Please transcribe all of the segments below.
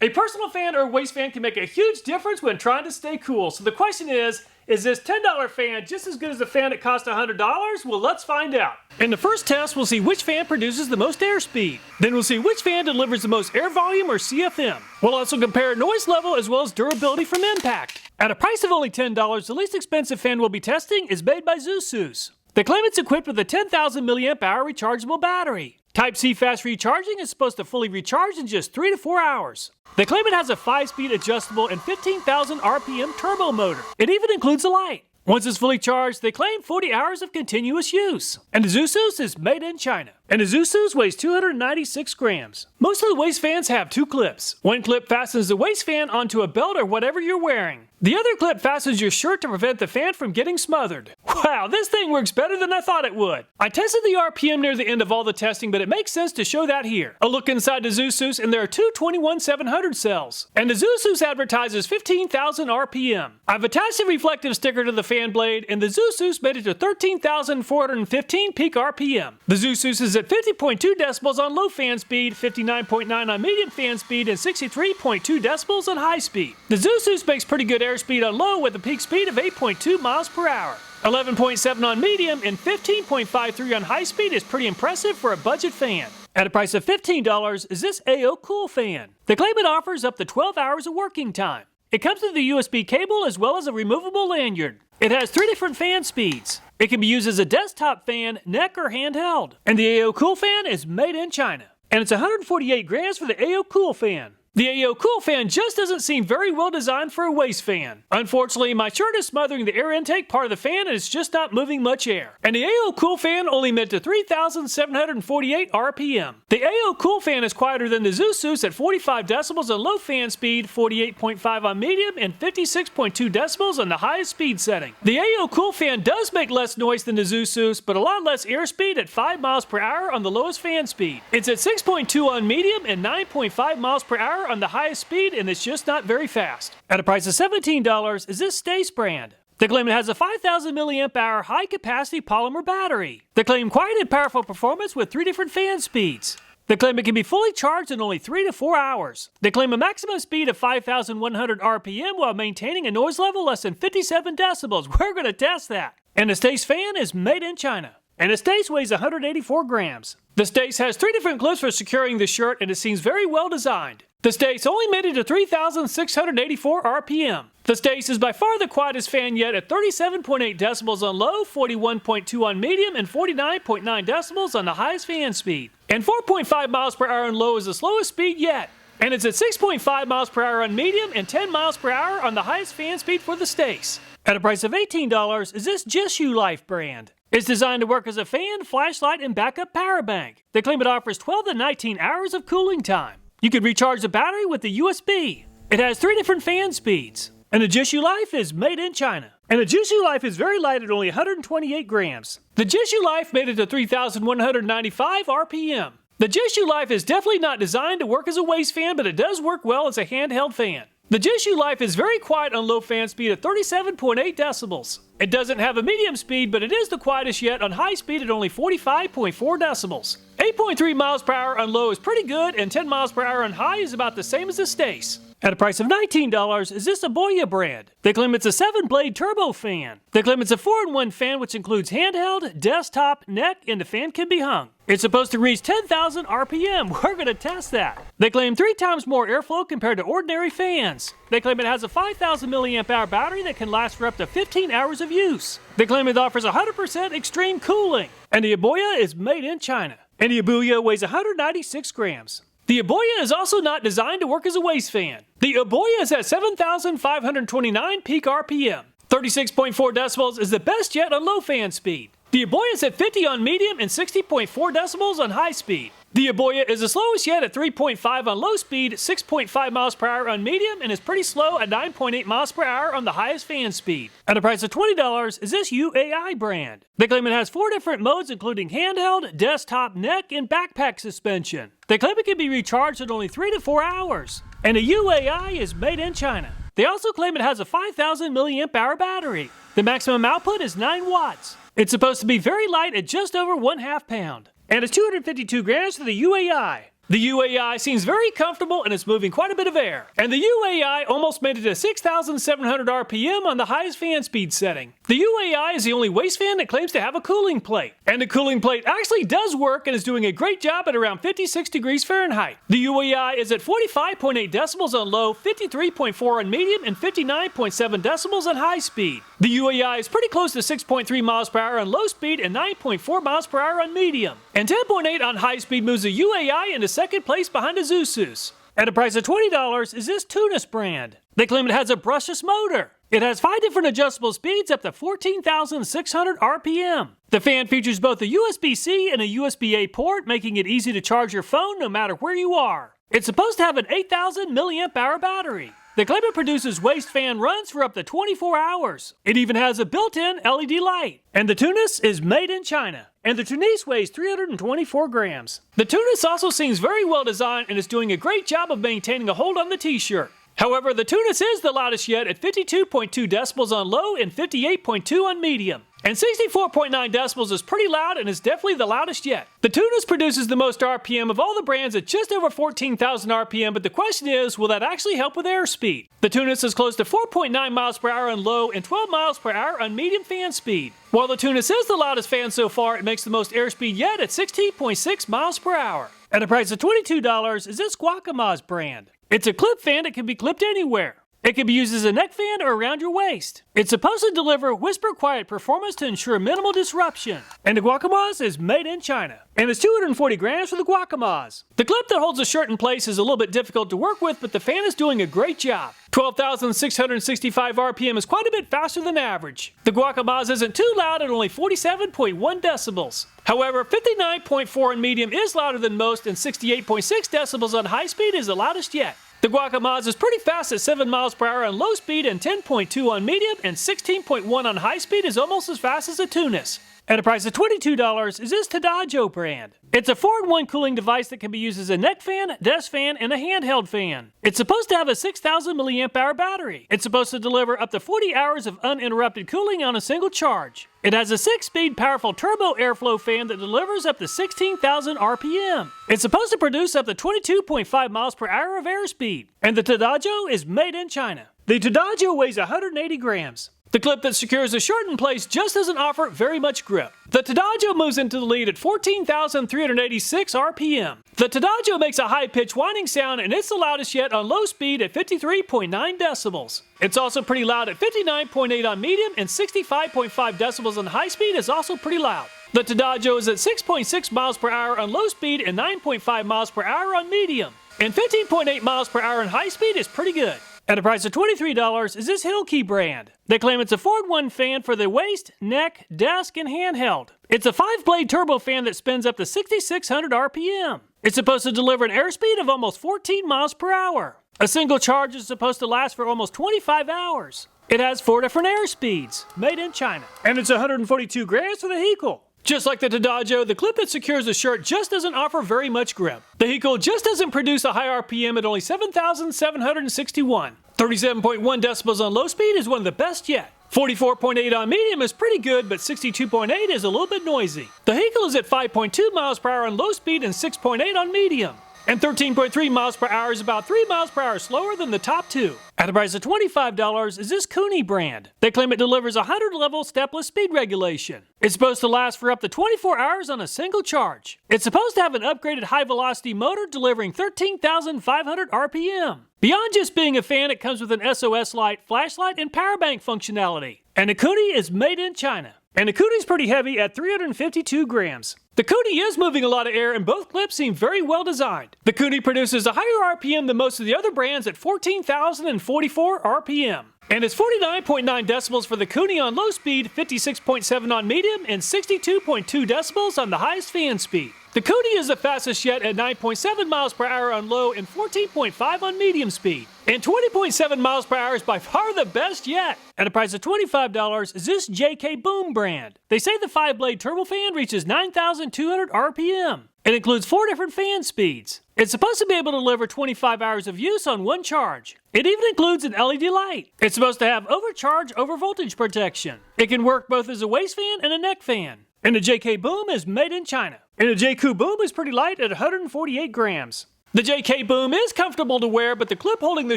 A personal fan or a waist fan can make a huge difference when trying to stay cool. So the question is this $10 fan just as good as a fan that cost $100? Well, let's find out. In the first test, we'll see which fan produces the most airspeed. Then we'll see which fan delivers the most air volume or CFM. We'll also compare noise level as well as durability from impact. At a price of only $10, the least expensive fan we'll be testing is made by Jsu. They claim it's equipped with a 10,000 mAh rechargeable battery. Type-C fast recharging is supposed to fully recharge in just 3 to 4 hours. They claim it has a 5-speed adjustable and 15,000 RPM turbo motor. It even includes a light. Once it's fully charged, they claim 40 hours of continuous use. And the Jsu is made in China. And the Jsu weighs 296 grams. Most of the waist fans have 2 clips. One clip fastens the waist fan onto a belt or whatever you're wearing. The other clip fastens your shirt to prevent the fan from getting smothered. Wow, this thing works better than I thought it would. I tested the RPM near the end of all the testing, but it makes sense to show that here. A look inside the Jsu, and there are 2 21700 cells. And the Jsu advertises 15,000 RPM. I've attached a reflective sticker to the fan blade, and the Jsu made it to 13,415 peak RPM. The Jsu is at 50.2 decibels on low fan speed, 59.9 on medium fan speed, and 63.2 decibels on high speed. The Jsu makes pretty good airspeed on low with a peak speed of 8.2 miles per hour. 11.7 on medium and 15.53 on high speed is pretty impressive for a budget fan. At a price of $15 is this AOCOOL fan. They claim it offers up to 12 hours of working time. It comes with a USB cable as well as a removable lanyard. It has 3 different fan speeds. It can be used as a desktop fan, neck, or handheld. And the AOCOOL fan is made in China. And it's 148 grams for the AOCOOL fan. The AOCOOL fan just doesn't seem very well designed for a waist fan. Unfortunately, my shirt is smothering the air intake part of the fan and it's just not moving much air. And the AOCOOL fan only made to 3,748 RPM. The AOCOOL fan is quieter than the Jsu at 45 decibels on low fan speed, 48.5 on medium, and 56.2 decibels on the highest speed setting. The AOCOOL fan does make less noise than the Jsu, but a lot less airspeed at 5 miles per hour on the lowest fan speed. It's at 6.2 on medium and 9.5 miles per hour on the highest speed, and it's just not very fast. At a price of $17 is this Stace brand. They claim it has a 5,000 mAh high-capacity polymer battery. They claim quiet and powerful performance with 3 different fan speeds. They claim it can be fully charged in only 3 to 4 hours. They claim a maximum speed of 5,100 RPM while maintaining a noise level less than 57 decibels. We're going to test that. And the Stace fan is made in China. And the Stace weighs 184 grams. The Stace has 3 different clips for securing the shirt, and it seems very well designed. The Stace only made it to 3,684 RPM. The Stace is by far the quietest fan yet at 37.8 decibels on low, 41.2 on medium, and 49.9 decibels on the highest fan speed. And 4.5 miles per hour on low is the slowest speed yet. And it's at 6.5 miles per hour on medium and 10 miles per hour on the highest fan speed for the Stace. At a price of $18 is this Jsu Life brand. It's designed to work as a fan, flashlight, and backup power bank. They claim it offers 12 to 19 hours of cooling time. You can recharge the battery with the USB. It has 3 different fan speeds. And the Jsu Life is made in China. And the Jsu Life is very light at only 128 grams. The Jsu Life made it to 3,195 RPM. The Jsu Life is definitely not designed to work as a waist fan, but it does work well as a handheld fan. The Jsu Life is very quiet on low fan speed at 37.8 decibels. It doesn't have a medium speed, but it is the quietest yet on high speed at only 45.4 decibels. 8.3 miles per hour on low is pretty good, and 10 miles per hour on high is about the same as the Stace. At a price of $19 is this Aboyance brand. They claim it's a 7-blade turbo fan. They claim it's a 4-in-1 fan which includes handheld, desktop, neck, and the fan can be hung. It's supposed to reach 10,000 RPM. We're going to test that. They claim 3 times more airflow compared to ordinary fans. They claim it has a 5,000 mAh battery that can last for up to 15 hours of use. They claim it offers 100% extreme cooling. And the Aboyance is made in China. And the Aboyance weighs 196 grams. The Aboyance is also not designed to work as a waist fan. The Aboyance is at 7,529 peak RPM. 36.4 decibels is the best yet on low fan speed. The Aboyance at 50 on medium and 60.4 decibels on high speed. The Aboyance is the slowest yet at 3.5 on low speed, 6.5 miles per hour on medium, and is pretty slow at 9.8 miles per hour on the highest fan speed. At a price of $20 is this UAI brand. They claim it has 4 different modes including handheld, desktop, neck, and backpack suspension. They claim it can be recharged in only 3 to 4 hours. And the UAI is made in China. They also claim it has a 5,000 mAh battery. The maximum output is 9 watts. It's supposed to be very light at just over 1/2 pound. And it's 252 grams for the UAI. The UAI seems very comfortable and is moving quite a bit of air. And the UAI almost made it to 6,700 RPM on the highest fan speed setting. The UAI is the only waist fan that claims to have a cooling plate. And the cooling plate actually does work and is doing a great job at around 56 degrees Fahrenheit. The UAI is at 45.8 decibels on low, 53.4 on medium, and 59.7 decibels on high speed. The UAI is pretty close to 6.3 miles per hour on low speed and 9.4 miles per hour on medium. And 10.8 on high speed moves the UAI into second place behind the Jsu. At a price of $20 is this Tunis brand. They claim it has a brushless motor. It has 5 different adjustable speeds up to 14,600 RPM. The fan features both a USB-C and a USB-A port, making it easy to charge your phone no matter where you are. It's supposed to have an 8,000 milliamp hour battery. They claim it produces waist fan runs for up to 24 hours. It even has a built-in LED light. And the Tunis is made in China. And the Tunis weighs 324 grams. The Tunis also seems very well designed and is doing a great job of maintaining a hold on the t-shirt. However, the Tunis is the loudest yet at 52.2 decibels on low and 58.2 on medium. And 64.9 decibels is pretty loud and is definitely the loudest yet. The Tunis produces the most RPM of all the brands at just over 14,000 RPM, but the question is, will that actually help with airspeed? The Tunis is close to 4.9 miles per hour on low and 12 miles per hour on medium fan speed. While the Tunis is the loudest fan so far, it makes the most airspeed yet at 16.6 miles per hour. At a price of $22 is this Guacamas brand. It's a clip fan that can be clipped anywhere. It can be used as a neck fan or around your waist. It's supposed to deliver whisper quiet performance to ensure minimal disruption. And the Guacamas is made in China. And it's 240 grams for the Guacamas. The clip that holds the shirt in place is a little bit difficult to work with, but the fan is doing a great job. 12,665 RPM is quite a bit faster than average. The Guacamas isn't too loud at only 47.1 decibels. However, 59.4 on medium is louder than most, and 68.6 decibels on high speed is the loudest yet. The Guacamas is pretty fast at 7 miles per hour on low speed and 10.2 on medium, and 16.1 on high speed is almost as fast as a Tunis. At a price of $22 is this Tedo brand. It's a 4-in-1 cooling device that can be used as a neck fan, desk fan, and a handheld fan. It's supposed to have a 6,000 milliamp hour battery. It's supposed to deliver up to 40 hours of uninterrupted cooling on a single charge. It has a 6-speed powerful turbo airflow fan that delivers up to 16,000 RPM. It's supposed to produce up to 22.5 miles per hour of airspeed. And the Tedo is made in China. The Tedo weighs 180 grams. The clip that secures the shirt in place just doesn't offer very much grip. The Tedo moves into the lead at 14,386 RPM. The Tedo makes a high-pitched whining sound, and it's the loudest yet on low speed at 53.9 decibels. It's also pretty loud at 59.8 on medium, and 65.5 decibels on high speed is also pretty loud. The Tedo is at 6.6 miles per hour on low speed and 9.5 miles per hour on medium. And 15.8 miles per hour on high speed is pretty good. At a price of $23 is this Hillkey brand. They claim it's a 4-in-1 fan for the waist, neck, desk, and handheld. It's a 5-blade turbo fan that spins up to 6,600 RPM. It's supposed to deliver an airspeed of almost 14 miles per hour. A single charge is supposed to last for almost 25 hours. It has 4 different air speeds, made in China. And it's 142 grams for the AOCOOL. Just like the Tedo, the clip that secures the shirt just doesn't offer very much grip. The AOCOOL just doesn't produce a high RPM at only 7,761. 37.1 decibels on low speed is one of the best yet. 44.8 on medium is pretty good, but 62.8 is a little bit noisy. The AOCOOL is at 5.2 miles per hour on low speed and 6.8 on medium. And 13.3 miles per hour is about 3 miles per hour slower than the top two. At a price of $25 is this Cooney brand. They claim it delivers 100-level stepless speed regulation. It's supposed to last for up to 24 hours on a single charge. It's supposed to have an upgraded high-velocity motor delivering 13,500 RPM. Beyond just being a fan, it comes with an SOS light, flashlight, and power bank functionality. And the Cooney is made in China. And the Cooney's pretty heavy at 352 grams. The Cooney is moving a lot of air, and both clips seem very well designed. The Cooney produces a higher RPM than most of the other brands at 14,044 RPM. And it's 49.9 decibels for the Cooney on low speed, 56.7 on medium, and 62.2 decibels on the highest fan speed. The Cooney is the fastest yet at 9.7 miles per hour on low and 14.5 on medium speed. And 20.7 miles per hour is by far the best yet. At a price of $25 is this JK Boom brand. They say the 5-blade turbofan reaches 9,200 RPM. It includes 4 different fan speeds. It's supposed to be able to deliver 25 hours of use on one charge. It even includes an LED light. It's supposed to have overcharge over voltage protection. It can work both as a waist fan and a neck fan. And the JK Boom is made in China. And the JQ Boom is pretty light at 148 grams. The JK Boom is comfortable to wear, but the clip holding the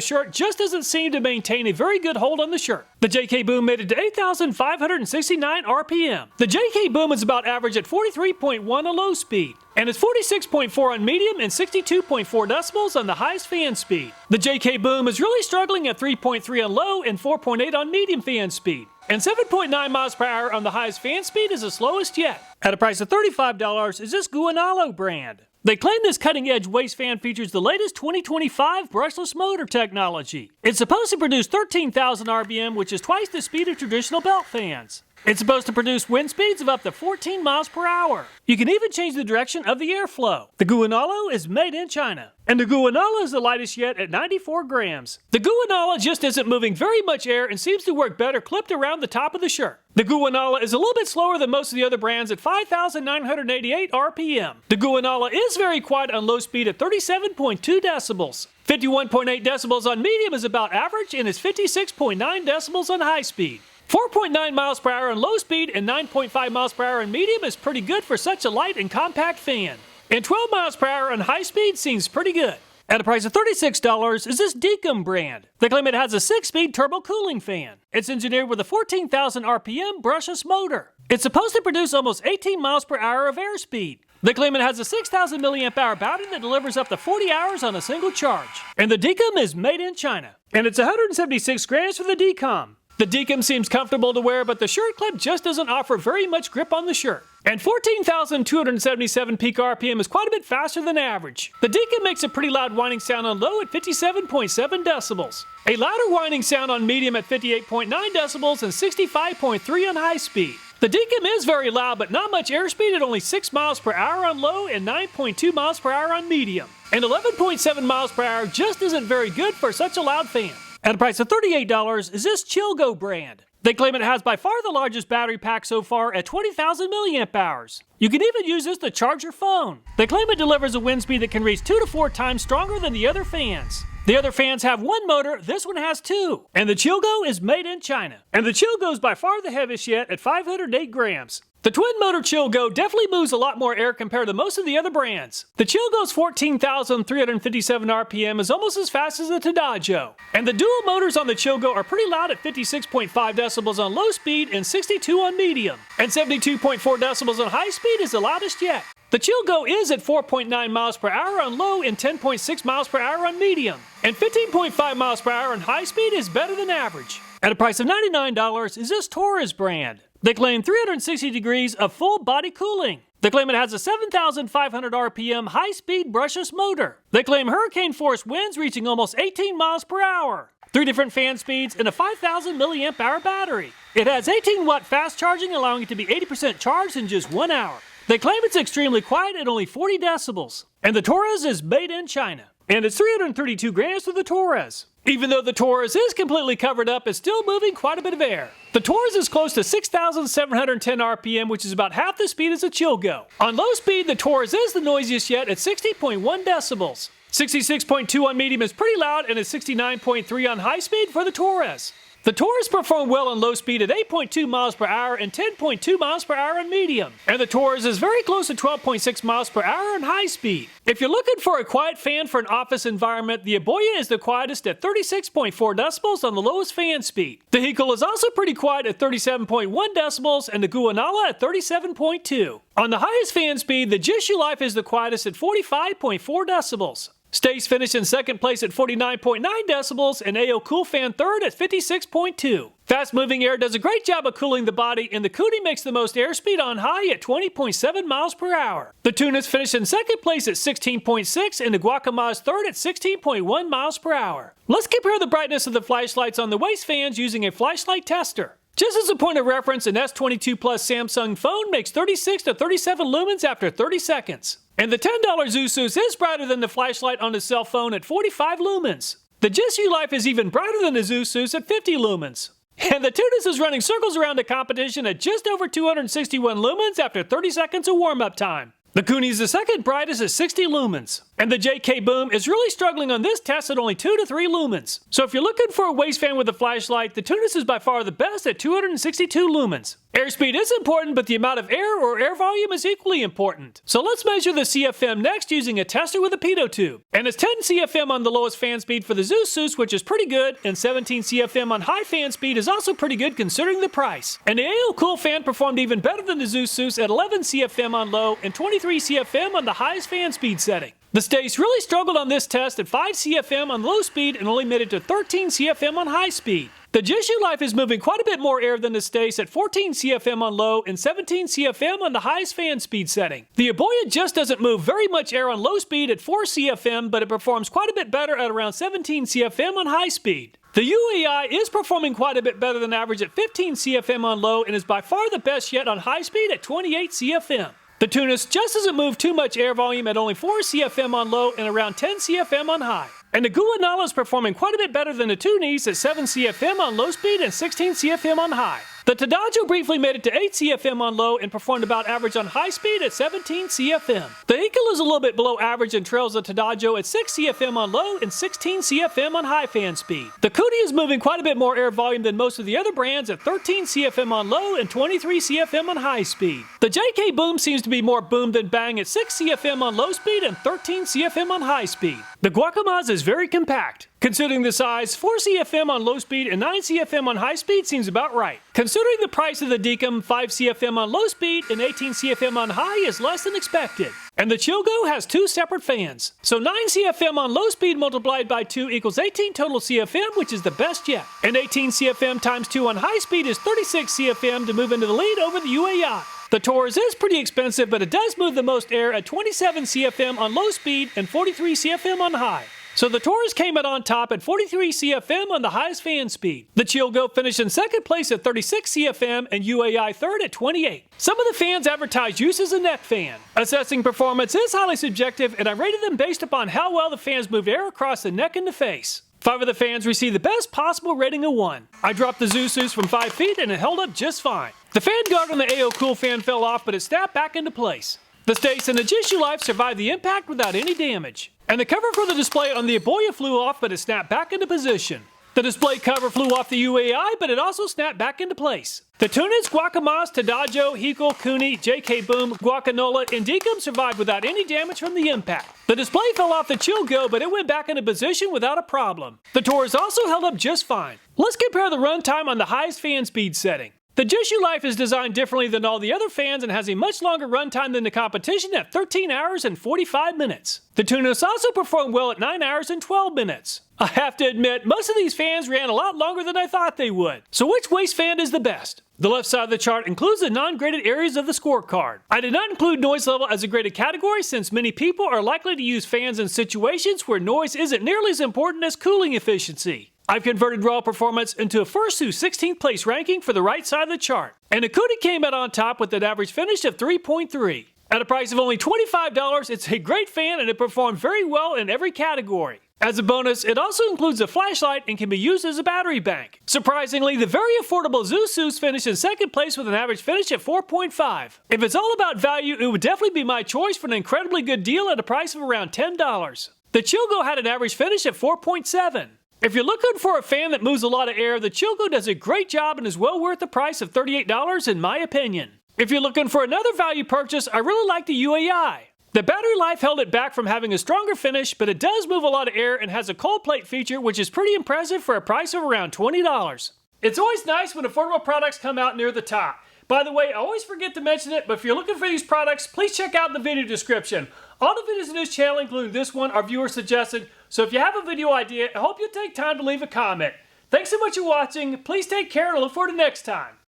shirt just doesn't seem to maintain a very good hold on the shirt. The JK Boom made it to 8,569 RPM. The JK Boom is about average at 43.1 on low speed, and it's 46.4 on medium and 62.4 decibels on the highest fan speed. The JK Boom is really struggling at 3.3 on low and 4.8 on medium fan speed. And 7.9 miles per hour on the highest fan speed is the slowest yet. At a price of $35 is this Guanalo brand. They claim this cutting-edge waist fan features the latest 2025 brushless motor technology. It's supposed to produce 13,000 RPM, which is twice the speed of traditional belt fans. It's supposed to produce wind speeds of up to 14 miles per hour. You can even change the direction of the airflow. The Guanalo is made in China. And the Guanalo is the lightest yet at 94 grams. The Guanalo just isn't moving very much air and seems to work better clipped around the top of the shirt. The Guanalo is a little bit slower than most of the other brands at 5,988 RPM. The Guanalo is very quiet on low speed at 37.2 decibels. 51.8 decibels on medium is about average and is 56.9 decibels on high speed. 4.9 miles per hour on low speed and 9.5 miles per hour on medium is pretty good for such a light and compact fan. And 12 miles per hour on high speed seems pretty good. At a price of $36 is this Deacon brand. They claim it has a 6-speed turbo cooling fan. It's engineered with a 14,000 RPM brushless motor. It's supposed to produce almost 18 miles per hour of airspeed. They claim it has a 6,000 milliamp hour battery that delivers up to 40 hours on a single charge. And the Deacon is made in China. And it's 176 grams for the Deacon. The Deacon seems comfortable to wear, but the shirt clip just doesn't offer very much grip on the shirt. And 14,277 peak RPM is quite a bit faster than average. The Deacon makes a pretty loud whining sound on low at 57.7 decibels. A louder whining sound on medium at 58.9 decibels and 65.3 on high speed. The Deacon is very loud, but not much airspeed at only 6 miles per hour on low and 9.2 miles per hour on medium. And 11.7 miles per hour just isn't very good for such a loud fan. At a price of $38 is this Chigo brand. They claim it has by far the largest battery pack so far at 20,000 milliamp hours. You can even use this to charge your phone. They claim it delivers a wind speed that can reach 2 to 4 times stronger than the other fans. The other fans have one motor, this one has 2. And the Chigo is made in China. And the Chigo is by far the heaviest yet at 508 grams. The twin-motor Chigo definitely moves a lot more air compared to most of the other brands. The Chigo's 14,357 RPM is almost as fast as the Tedo. And the dual motors on the Chigo are pretty loud at 56.5 decibels on low speed and 62 on medium. And 72.4 decibels on high speed is the loudest yet. The Chigo is at 4.9 miles per hour on low and 10.6 miles per hour on medium. And 15.5 miles per hour on high speed is better than average. At a price of $99 is this Taurus brand. They claim 360 degrees of full body cooling. They claim it has a 7,500 RPM high-speed brushless motor. They claim hurricane force winds reaching almost 18 miles per hour. 3 different fan speeds and a 5,000 milliamp hour battery. It has 18-watt fast charging, allowing it to be 80% charged in just 1 hour. They claim it's extremely quiet at only 40 decibels. And the Taurus is made in China. And it's 332 grams for the Taurus. Even though the Taurus is completely covered up, it's still moving quite a bit of air. The Taurus is close to 6,710 RPM, which is about half the speed as a Chigo. On low speed, the Taurus is the noisiest yet at 60.1 decibels. 66.2 on medium is pretty loud and is 69.3 on high speed for the Taurus. The Taurus performed well on low speed at 8.2 miles per hour and 10.2 miles per hour on medium. And the Taurus is very close to 12.6 miles per hour on high speed. If you're looking for a quiet fan for an office environment, the Aboyance is the quietest at 36.4 decibels on the lowest fan speed. The AOCOOL is also pretty quiet at 37.1 decibels and the Guanalo at 37.2. On the highest fan speed, the Jsu Life is the quietest at 45.4 decibels. Stace finished in second place at 49.9 decibels and AOCOOL fan third at 56.2. Fast moving air does a great job of cooling the body, and the Cooney makes the most airspeed on high at 20.7 miles per hour. The Tunis finished in second place at 16.6 and the Guacamas third at 16.1 miles per hour. Let's compare the brightness of the flashlights on the waist fans using a flashlight tester. Just as a point of reference, an S22 Plus Samsung phone makes 36 to 37 lumens after 30 seconds. And the $10 Jsu is brighter than the flashlight on the cell phone at 45 lumens. The Jsu Life is even brighter than the Jsu at 50 lumens. And the Tunis is running circles around the competition at just over 261 lumens after 30 seconds of warm-up time. The Cooney is the second brightest at 60 lumens. And the JK Boom is really struggling on this test at only 2 to 3 lumens. So if you're looking for a waist fan with a flashlight, the Tunis is by far the best at 262 lumens. Airspeed is important, but the amount of air or air volume is equally important. So let's measure the CFM next using a tester with a pitot tube. And it's 10 CFM on the lowest fan speed for the Jsu, which is pretty good, and 17 CFM on high fan speed is also pretty good considering the price. And the AOCOOL fan performed even better than the Jsu at 11 CFM on low and 23 CFM on the highest fan speed setting. The Stace really struggled on this test at 5 CFM on low speed and only made it to 13 CFM on high speed. The Jsu Life is moving quite a bit more air than the Stace at 14 CFM on low and 17 CFM on the highest fan speed setting. The Aboyance just doesn't move very much air on low speed at 4 CFM, but it performs quite a bit better at around 17 CFM on high speed. The UAI is performing quite a bit better than average at 15 CFM on low and is by far the best yet on high speed at 28 CFM. The Tunis just doesn't move too much air volume at only 4 CFM on low and around 10 CFM on high. And the Guanalo is performing quite a bit better than the Tunis at 7 CFM on low speed and 16 CFM on high. The Tedo briefly made it to 8 CFM on low and performed about average on high speed at 17 CFM. The AOCOOL is a little bit below average and trails the Tedo at 6 CFM on low and 16 CFM on high fan speed. The Cooney is moving quite a bit more air volume than most of the other brands at 13 CFM on low and 23 CFM on high speed. The JK Boom seems to be more boom than bang at 6 CFM on low speed and 13 CFM on high speed. The Guacamas is very compact. Considering the size, 4 CFM on low speed and 9 CFM on high speed seems about right. Considering the price of the Deacon, 5 CFM on low speed and 18 CFM on high is less than expected. And the Chigo has 2 separate fans. So 9 CFM on low speed multiplied by 2 equals 18 total CFM, which is the best yet. And 18 CFM times 2 on high speed is 36 CFM to move into the lead over the UAI. The Taurus is pretty expensive, but it does move the most air at 27 CFM on low speed and 43 CFM on high. So the Taurus came out on top at 43 CFM on the highest fan speed. The Chigo finished in second place at 36 CFM and UAI third at 28. Some of the fans advertise use as a neck fan. Assessing performance is highly subjective, and I rated them based upon how well the fans moved air across the neck and the face. 5 of the fans received the best possible rating of 1. I dropped the Jsu from 5 feet and it held up just fine. The fan guard on the AOCOOL fan fell off, but it snapped back into place. The Stace and the Jsu Life survived the impact without any damage. And the cover for the display on the Aboyance flew off, but it snapped back into position. The display cover flew off the UAI, but it also snapped back into place. The Tunis, Guacamas, Tedo, Hillkey, Cooney, JK Boom, Guanalo, and Deacon survived without any damage from the impact. The display fell off the Chigo, but it went back into position without a problem. The Taurus also held up just fine. Let's compare the runtime on the highest fan speed setting. The Jsu Life is designed differently than all the other fans and has a much longer runtime than the competition at 13 hours and 45 minutes. The Tunis also performed well at 9 hours and 12 minutes. I have to admit, most of these fans ran a lot longer than I thought they would. So which waist fan is the best? The left side of the chart includes the non-graded areas of the scorecard. I did not include noise level as a graded category since many people are likely to use fans in situations where noise isn't nearly as important as cooling efficiency. I've converted raw performance into a 1st through 16th place ranking for the right side of the chart. And the Cooney came out on top with an average finish of 3.3. At a price of only $25, it's a great fan and it performed very well in every category. As a bonus, it also includes a flashlight and can be used as a battery bank. Surprisingly, the very affordable Jsu finished in second place with an average finish at 4.5. If it's all about value, it would definitely be my choice for an incredibly good deal at a price of around $10. The Chigo had an average finish at 4.7. If you're looking for a fan that moves a lot of air, the Chigo does a great job and is well worth the price of $38 in my opinion. If you're looking for another value purchase, I really like the UAI. The battery life held it back from having a stronger finish, but it does move a lot of air and has a cold plate feature, which is pretty impressive for a price of around $20. It's always nice when affordable products come out near the top. By the way, I always forget to mention it, but if you're looking for these products, please check out the video description. All the videos in this channel, including this one, are viewer suggested, so if you have a video idea, I hope you'll take time to leave a comment. Thanks so much for watching, please take care, and I look forward to next time.